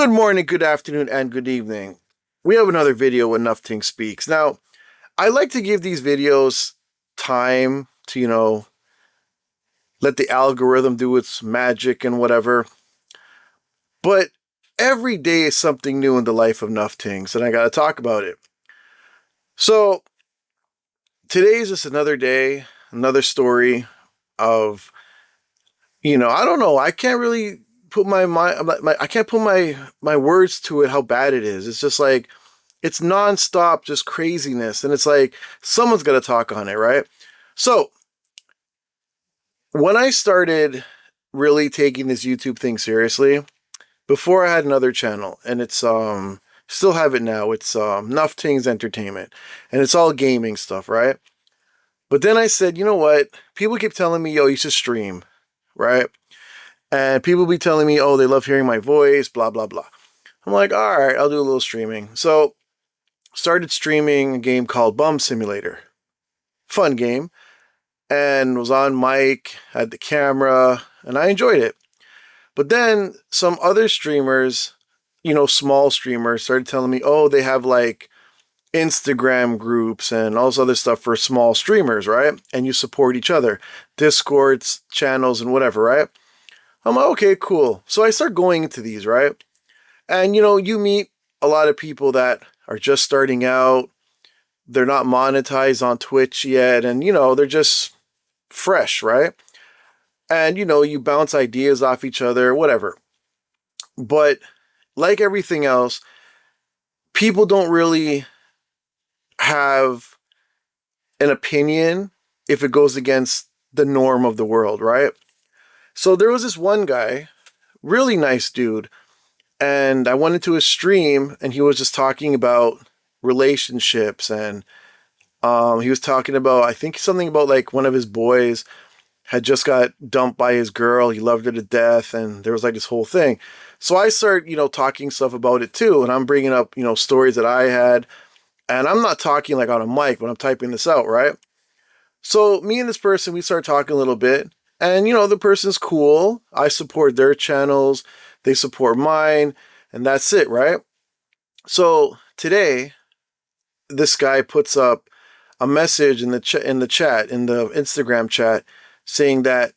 Good morning, good afternoon, and good evening. We have another video with Nufftingz Speaks. Now, I like to give these videos time to, let the algorithm do its magic and whatever. But every day is something new in the life of Nufftingz, and I gotta talk about it. So, today is just another day, another story of, I don't know, I can't really put I can't put my words to it how bad it is. It's just like, it's nonstop, just craziness. And it's like, someone's got to talk on it, right? So, when I started really taking this YouTube thing seriously, before I had another channel, and it's, still have it now, it's, Nufftingz Entertainment, and it's all gaming stuff, right? But then I said, you know what? People keep telling me, yo, you should stream, right? And people be telling me, oh, they love hearing my voice, blah, blah, blah. I'm like, all right, I'll do a little streaming. So, started streaming a game called Bum Simulator. Fun game. And was on mic, had the camera, and I enjoyed it. But then some other streamers, small streamers, started telling me, oh, they have like Instagram groups and all this other stuff for small streamers, right? And you support each other. Discords, channels, and whatever, right? I'm like, okay, cool. So I start going into these, right? And, you meet a lot of people that are just starting out. They're not monetized on Twitch yet. And, they're just fresh, right? And, you bounce ideas off each other, whatever. But like everything else, people don't really have an opinion if it goes against the norm of the world, right? So there was this one guy, really nice dude, and I went into his stream and he was just talking about relationships, and he was talking about, I think, something about like one of his boys had just got dumped by his girl. He loved her to death, and there was like this whole thing. So I start, talking stuff about it too, and I'm bringing up, stories that I had, and I'm not talking like on a mic when I'm typing this out, right? So me and this person, we start talking a little bit, and the person's cool. I support their channels, they support mine, and that's it, right? So today, this guy puts up a message in the chat, in the Instagram chat, saying that,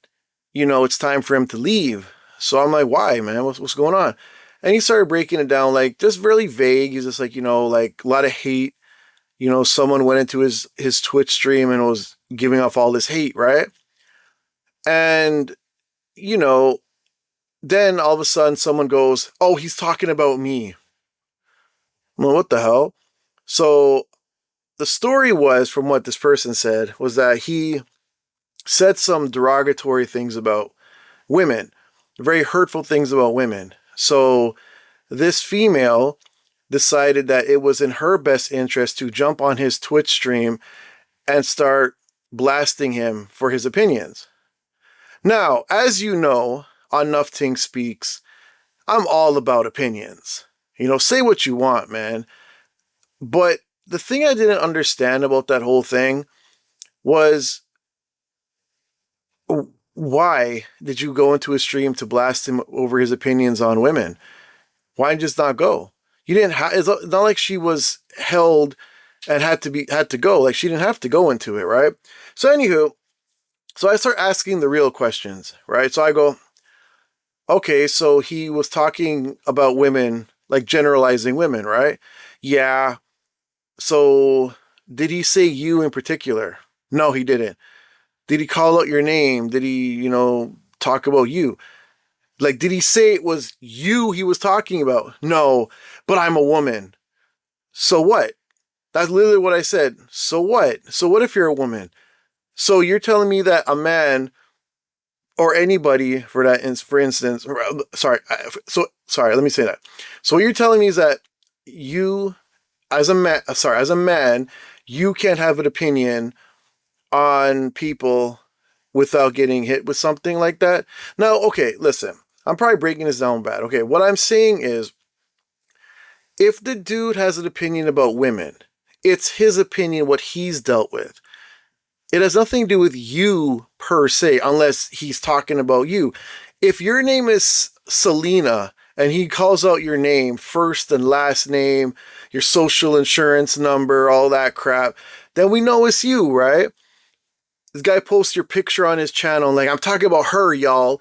it's time for him to leave. So I'm like, why, man? What's going on? And he started breaking it down, like, just really vague. He's just like, like a lot of hate. Someone went into his Twitch stream and was giving off all this hate, right? And, then all of a sudden someone goes, oh, he's talking about me. Well, what the hell? So the story was, from what this person said, was that he said some derogatory things about women, very hurtful things about women. So this female decided that it was in her best interest to jump on his Twitch stream and start blasting him for his opinions. Now, as you know, on Nufftingz Speaks, I'm all about opinions. Say what you want, man. But the thing I didn't understand about that whole thing was, why did you go into his stream to blast him over his opinions on women? Why just not go? You didn't have. It's not like she was held and had to go. Like, she didn't have to go into it, right? So anywho, so I start asking the real questions, right? So I go, okay, so he was talking about women, like generalizing women, right? Yeah. So did he say you in particular? No, he didn't. Did he call out your name? Did he, talk about you? Like, did he say it was you he was talking about? No, but I'm a woman. So what? That's literally what I said. So what? So what if you're a woman? So you're telling me that a man or anybody, for instance, let me say that. So what you're telling me is that you, as a man, you can't have an opinion on people without getting hit with something like that. Now, okay, listen, I'm probably breaking this down bad. Okay, what I'm saying is, if the dude has an opinion about women, it's his opinion, what he's dealt with. It has nothing to do with you per se, unless he's talking about you. If your name is Selena and he calls out your name, first and last name, your social insurance number, all that crap, then we know it's you, right? This guy posts your picture on his channel, like, I'm talking about her, y'all.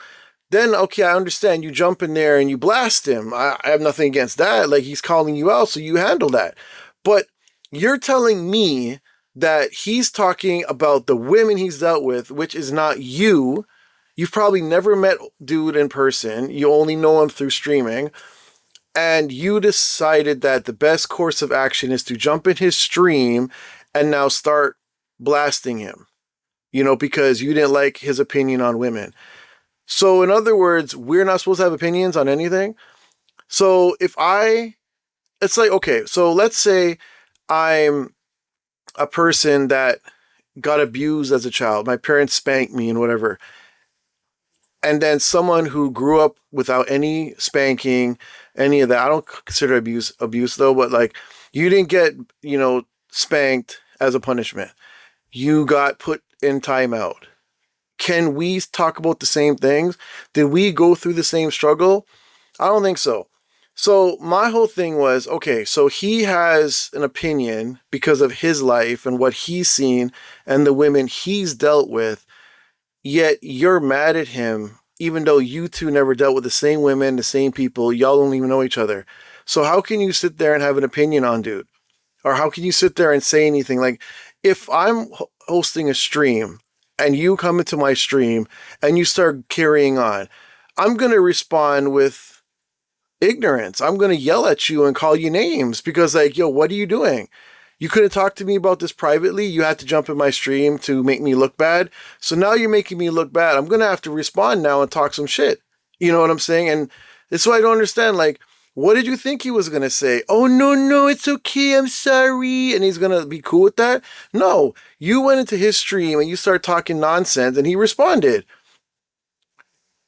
Then, okay, I understand. You jump in there and you blast him. I have nothing against that. Like, he's calling you out, so you handle that. But you're telling me that he's talking about the women he's dealt with, which is not you. You've probably never met dude in person. You only know him through streaming. And you decided that the best course of action is to jump in his stream and now start blasting him, because you didn't like his opinion on women. So in other words, we're not supposed to have opinions on anything. So it's like, okay, so let's say I'm a person that got abused as a child. My parents spanked me and whatever. And then someone who grew up without any spanking, any of that. I don't consider abuse though, but like, you didn't get, spanked as a punishment. You got put in timeout. Can we talk about the same things? Did we go through the same struggle? I don't think so. So my whole thing was, okay, so he has an opinion because of his life and what he's seen and the women he's dealt with, yet you're mad at him, even though you two never dealt with the same women, the same people, y'all don't even know each other. So how can you sit there and have an opinion on dude? Or how can you sit there and say anything? Like, if I'm hosting a stream and you come into my stream and you start carrying on, I'm going to respond with ignorance. I'm going to yell at you and call you names because, like, yo, what are you doing? You couldn't talk to me about this privately. You had to jump in my stream to make me look bad. So now you're making me look bad. I'm going to have to respond now and talk some shit. You know what I'm saying? And that's why I don't understand. Like, what did you think he was going to say? Oh, no, it's okay. I'm sorry. And he's going to be cool with that? No, you went into his stream and you started talking nonsense and he responded.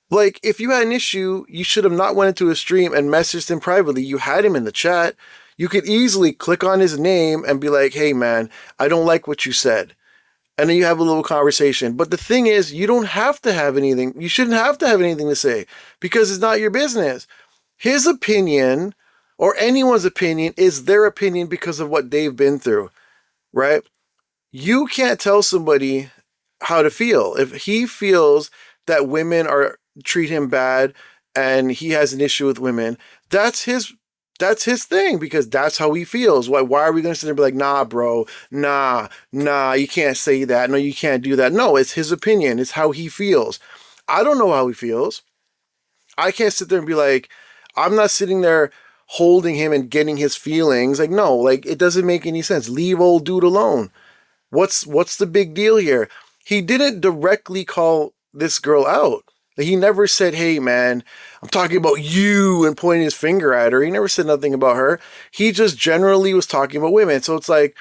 Like, if you had an issue, you should have not went into his stream and messaged him privately. You had him in the chat. You could easily click on his name and be like, hey, man, I don't like what you said. And then you have a little conversation. But the thing is, you don't have to have anything. You shouldn't have to have anything to say because it's not your business. His opinion or anyone's opinion is their opinion because of what they've been through, right? You can't tell somebody how to feel. If he feels that women treat him bad and he has an issue with women, that's his thing because that's how he feels. Why are we going to sit there and be like, nah, bro, nah, you can't say that. No, you can't do that. No, it's his opinion. It's how he feels. I don't know how he feels. I can't sit there and be like, I'm not sitting there holding him and getting his feelings. Like, no, like, it doesn't make any sense. Leave old dude alone. What's the big deal here? He didn't directly call this girl out. He never said, hey, man, I'm talking about you and pointing his finger at her. He never said nothing about her. He just generally was talking about women. So it's like,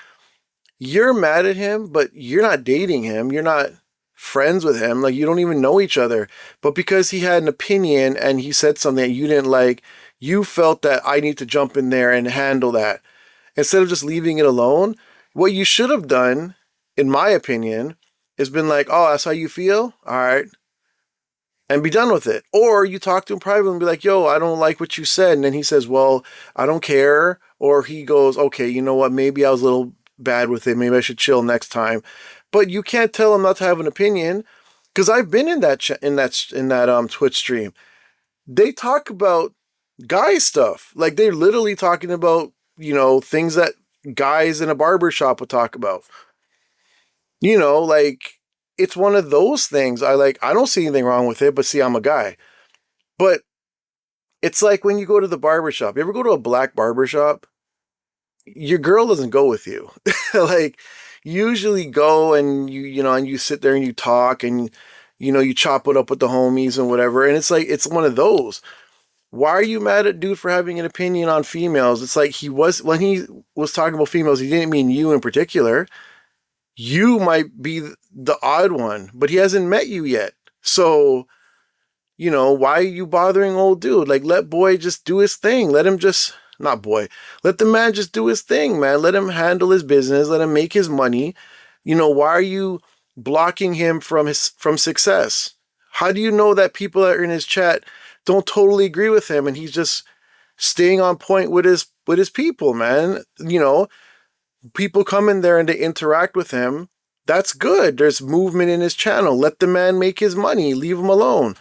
you're mad at him, but you're not dating him. You're not friends with him. Like, you don't even know each other. But because he had an opinion and he said something that you didn't like, you felt that I need to jump in there and handle that. Instead of just leaving it alone, what you should have done, in my opinion, is been like, oh, that's how you feel? All right. And be done with it. Or you talk to him privately and be like, yo, I don't like what you said. And then he says, well, I don't care. Or he goes, okay, you know what? Maybe I was a little bad with it. Maybe I should chill next time. But you can't tell him not to have an opinion because I've been in that Twitch stream. They talk about guy stuff. Like, they're literally talking about, things that guys in a barber shop would talk about. Like, it's one of those things. I don't see anything wrong with it, but see, I'm a guy. But it's like when you go to the barbershop. You ever go to a black barbershop? Your girl doesn't go with you. Like, usually go and you sit there and you talk and you chop it up with the homies and whatever. And it's like, it's one of those. Why are you mad at dude for having an opinion on females? It's like when he was talking about females, he didn't mean you in particular. You might be the odd one, but he hasn't met you yet. So, why are you bothering old dude? Like, let boy just do his thing. Let him just, not boy, let the man just do his thing, man. Let him handle his business. Let him make his money. Why are you blocking him from success? How do you know that people that are in his chat don't totally agree with him, and he's just staying on point with his people, man. You know, people come in there and they interact with him. That's good. There's movement in his channel. Let the man make his money. Leave him alone.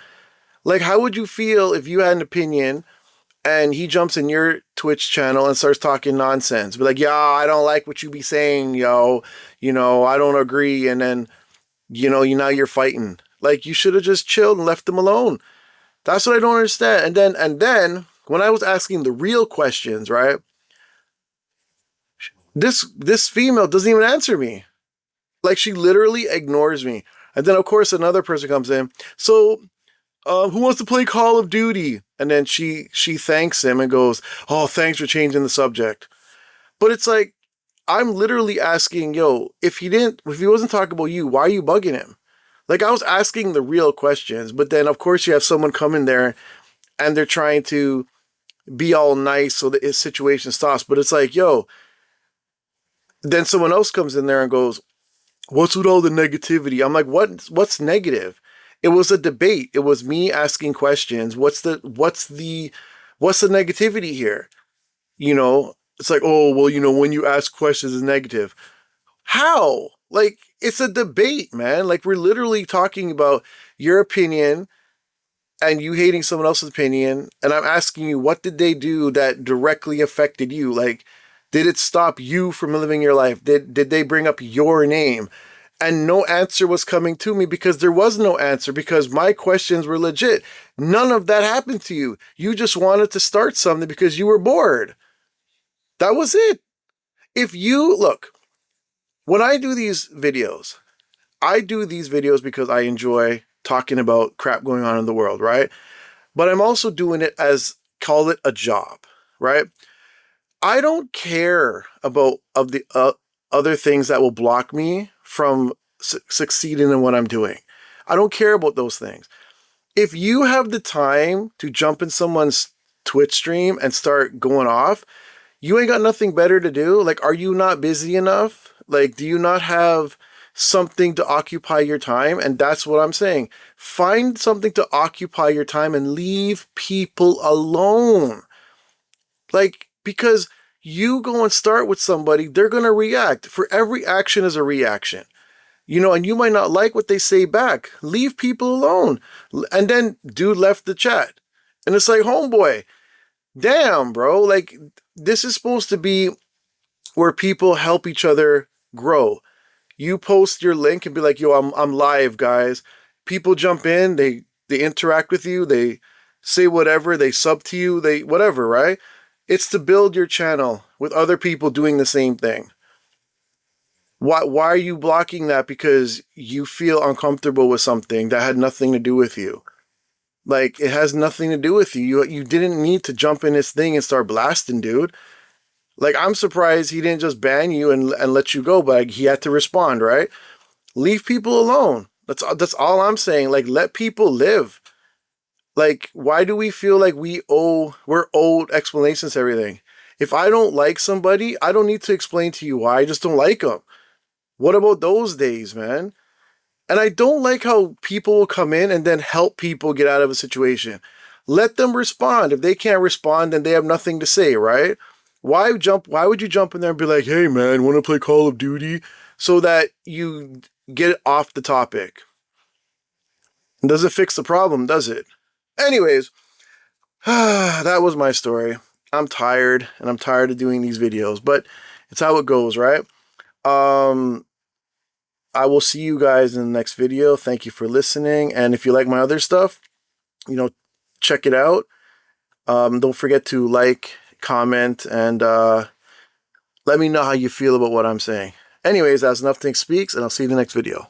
Like, how would you feel if you had an opinion and he jumps in your Twitch channel and starts talking nonsense? Be like, yeah, I don't like what you be saying, yo. You know, I don't agree. And then, you know, now you're fighting. Like, you should have just chilled and left him alone. That's what I don't understand. And then when I was asking the real questions, right? This female doesn't even answer me. Like, she literally ignores me. And then, of course, another person comes in. So, who wants to play Call of Duty? And then she thanks him and goes, oh, thanks for changing the subject. But it's like, I'm literally asking, yo, if he wasn't talking about you, why are you bugging him? Like, I was asking the real questions, but then, of course, you have someone come in there and they're trying to be all nice so that his situation stops. But it's like, yo, then someone else comes in there and goes, what's with all the negativity? I'm like, what's negative? It was a debate. It was me asking questions. What's the negativity here? You know, it's like, oh, well, you know, when you ask questions is negative. How? Like, it's a debate, man. Like, we're literally talking about your opinion and you hating someone else's opinion. And I'm asking you, what did they do that directly affected you? Like, did it stop you from living your life? Did they bring up your name? And no answer was coming to me because there was no answer, because my questions were legit. None of that happened to you. You just wanted to start something because you were bored. That was it. If you look, when I do these videos because I enjoy talking about crap going on in the world, right? But I'm also doing it as, call it a job, right? I don't care about the other things that will block me from succeeding in what I'm doing. I don't care about those things. If you have the time to jump in someone's Twitch stream and start going off, you ain't got nothing better to do. Like, are you not busy enough? Like, do you not have something to occupy your time? And that's what I'm saying. Find something to occupy your time and leave people alone. Like, because you go and start with somebody, they're going to react. For every action is a reaction. You know, and you might not like what they say back. Leave people alone. And then dude left the chat. And it's like, homeboy, damn, bro. Like, this is supposed to be where people help each other grow. You post your link and be like, yo, I'm live, guys. People jump in, they interact with you, they say whatever, they sub to you, they whatever, right? It's to build your channel with other people doing the same thing. Why are you blocking that because you feel uncomfortable with something that had nothing to do with you? Like, it has nothing to do with you. You didn't need to jump in his thing and start blasting, dude. Like, I'm surprised he didn't just ban you and let you go, but he had to respond, right? Leave people alone. That's all I'm saying. Like, let people live. Like, why do we feel like we're owed explanations to everything? If I don't like somebody, I don't need to explain to you why. I just don't like them. What about those days, man? And I don't like how people will come in and then help people get out of a situation. Let them respond. If they can't respond, then they have nothing to say, right? Why would you jump in there and be like, hey man, want to play Call of Duty? So that you get off the topic. It doesn't fix the problem, does it? Anyways, that was my story. I'm tired, and I'm tired of doing these videos, but it's how it goes, right? I will see you guys in the next video. Thank you for listening. And if you like my other stuff, you know, check it out. Don't forget to like, comment, and let me know how you feel about what I'm saying. Anyways, that's Nufftingz Speaks, and I'll see you in the next video.